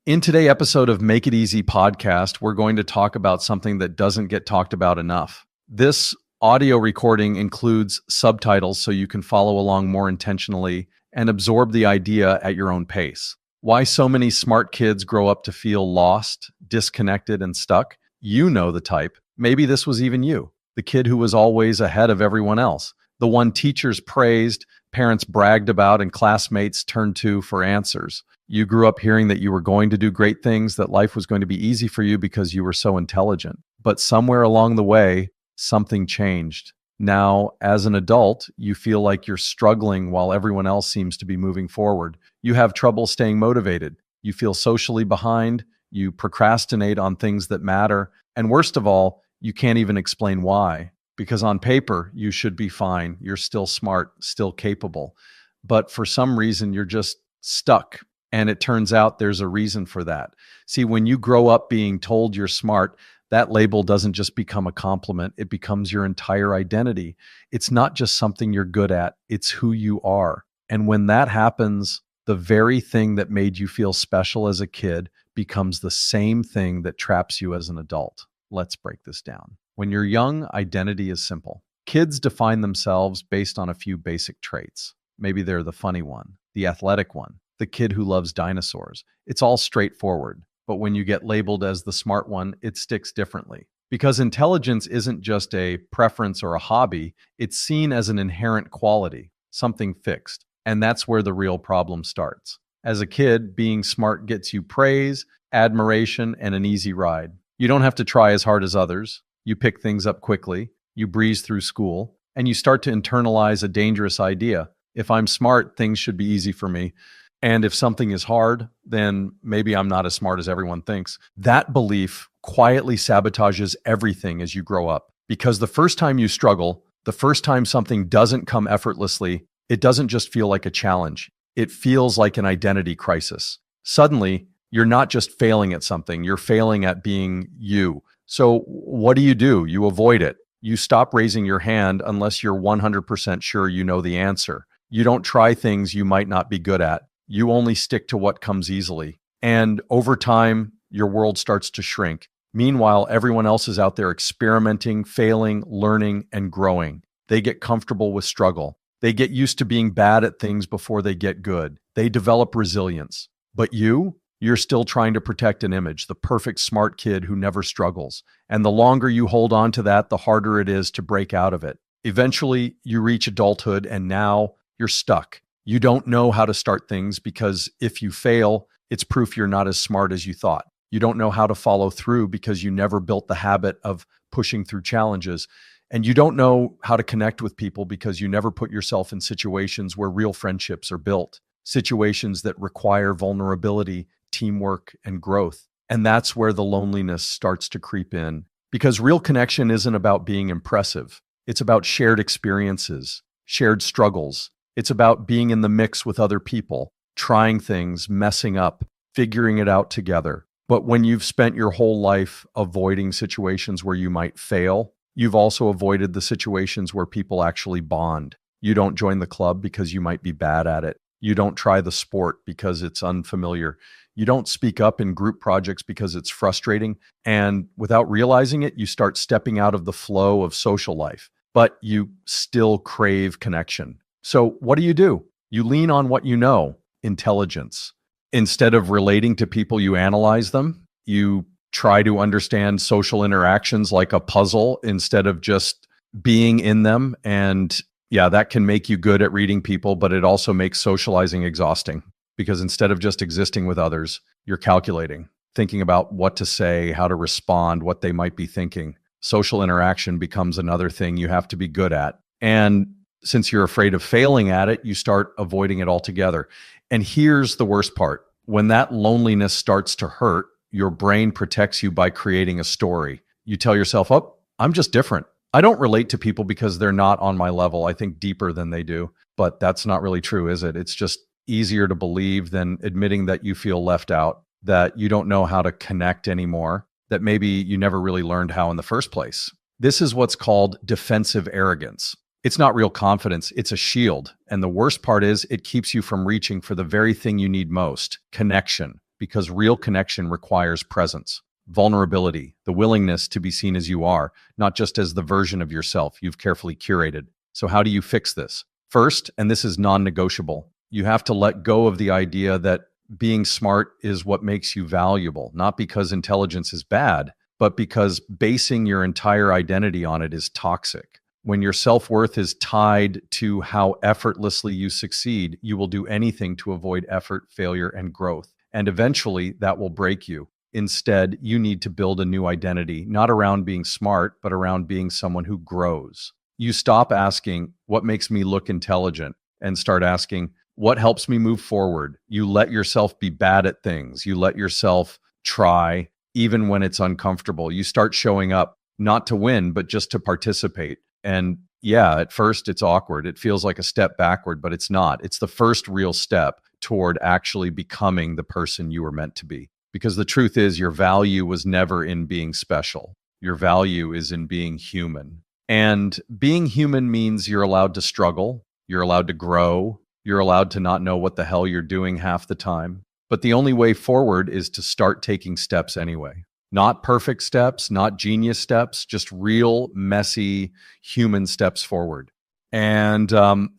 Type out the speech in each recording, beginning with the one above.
In today's episode of Make It Easy podcast, we're going to talk about something that doesn't get talked about enough. This audio recording includes subtitles so you can follow along more intentionally and absorb the idea at your own pace. Why so many smart kids grow up to feel lost, disconnected, and stuck? You know the type. Maybe this was even you, the kid who was always ahead of everyone else, the one teachers praised, parents bragged about, and classmates turned to for answers. You grew up hearing that you were going to do great things, that life was going to be easy for you because you were so intelligent. But somewhere along the way, something changed. Now, as an adult, you feel like you're struggling while everyone else seems to be moving forward. You have trouble staying motivated. You feel socially behind. You procrastinate on things that matter. And worst of all, you can't even explain why. Because on paper, you should be fine. You're still smart, still capable. But for some reason, you're just stuck. And it turns out there's a reason for that. See, when you grow up being told you're smart, that label doesn't just become a compliment. It becomes your entire identity. It's not just something you're good at. It's who you are. And when that happens, the very thing that made you feel special as a kid becomes the same thing that traps you as an adult. Let's break this down. When you're young, identity is simple. Kids define themselves based on a few basic traits. Maybe they're the funny one, the athletic one, the kid who loves dinosaurs. It's all straightforward. But when you get labeled as the smart one, it sticks differently. Because intelligence isn't just a preference or a hobby, it's seen as an inherent quality, something fixed. And that's where the real problem starts. As a kid, being smart gets you praise, admiration, and an easy ride. You don't have to try as hard as others. You pick things up quickly, you breeze through school, and you start to internalize a dangerous idea. If I'm smart, things should be easy for me. And if something is hard, then maybe I'm not as smart as everyone thinks. That belief quietly sabotages everything as you grow up. Because the first time you struggle, the first time something doesn't come effortlessly, it doesn't just feel like a challenge. It feels like an identity crisis. Suddenly, you're not just failing at something, you're failing at being you. So what do? You avoid it. You stop raising your hand unless you're 100% sure you know the answer. You don't try things you might not be good at. You only stick to what comes easily. And over time, your world starts to shrink. Meanwhile, everyone else is out there experimenting, failing, learning, and growing. They get comfortable with struggle. They get used to being bad at things before they get good. They develop resilience. But you're still trying to protect an image, the perfect smart kid who never struggles. And the longer you hold on to that, the harder it is to break out of it. Eventually, you reach adulthood and now you're stuck. You don't know how to start things because if you fail, it's proof you're not as smart as you thought. You don't know how to follow through because you never built the habit of pushing through challenges. And you don't know how to connect with people because you never put yourself in situations where real friendships are built, situations that require vulnerability, teamwork, and growth. And that's where the loneliness starts to creep in. Because real connection isn't about being impressive. It's about shared experiences, shared struggles. It's about being in the mix with other people, trying things, messing up, figuring it out together. But when you've spent your whole life avoiding situations where you might fail, you've also avoided the situations where people actually bond. You don't join the club because you might be bad at it. You don't try the sport because it's unfamiliar. You don't speak up in group projects because it's frustrating. And without realizing it, you start stepping out of the flow of social life. But you still crave connection. So what do? You lean on what you know, intelligence. Instead of relating to people, you analyze them. You try to understand social interactions like a puzzle instead of just being in them. And yeah, that can make you good at reading people, but it also makes socializing exhausting because instead of just existing with others, you're calculating, thinking about what to say, how to respond, what they might be thinking. Social interaction becomes another thing you have to be good at. And since you're afraid of failing at it, you start avoiding it altogether. And here's the worst part. When that loneliness starts to hurt, your brain protects you by creating a story. You tell yourself, oh, I'm just different. I don't relate to people because they're not on my level. I think deeper than they do. But that's not really true, is it? It's just easier to believe than admitting that you feel left out, that you don't know how to connect anymore, that maybe you never really learned how in the first place. This is what's called defensive arrogance. It's not real confidence, it's a shield. And the worst part is it keeps you from reaching for the very thing you need most, connection. because real connection requires presence, vulnerability, the willingness to be seen as you are, not just as the version of yourself you've carefully curated. So, how do you fix this? First, and this is non negotiable, you have to let go of the idea that being smart is what makes you valuable, not because intelligence is bad, but because basing your entire identity on it is toxic. When your self-worth is tied to how effortlessly you succeed, you will do anything to avoid effort, failure, and growth. And eventually that will break you. Instead, you need to build a new identity, not around being smart, but around being someone who grows. You stop asking, what makes me look intelligent? And start asking, what helps me move forward? You let yourself be bad at things. You let yourself try, even when it's uncomfortable. You start showing up, not to win, but just to participate. And yeah, at first it's awkward. It feels like a step backward, but it's not. It's the first real step toward actually becoming the person you were meant to be. Because the truth is, your value was never in being special. Your value is in being human. And being human means you're allowed to struggle, you're allowed to grow, you're allowed to not know what the hell you're doing half the time. But the only way forward is to start taking steps anyway. Not perfect steps, not genius steps, just real, messy, human steps forward. And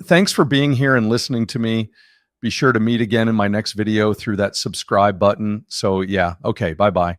thanks for being here and listening to me. Be sure to meet again in my next video through that subscribe button. So yeah, okay, bye-bye.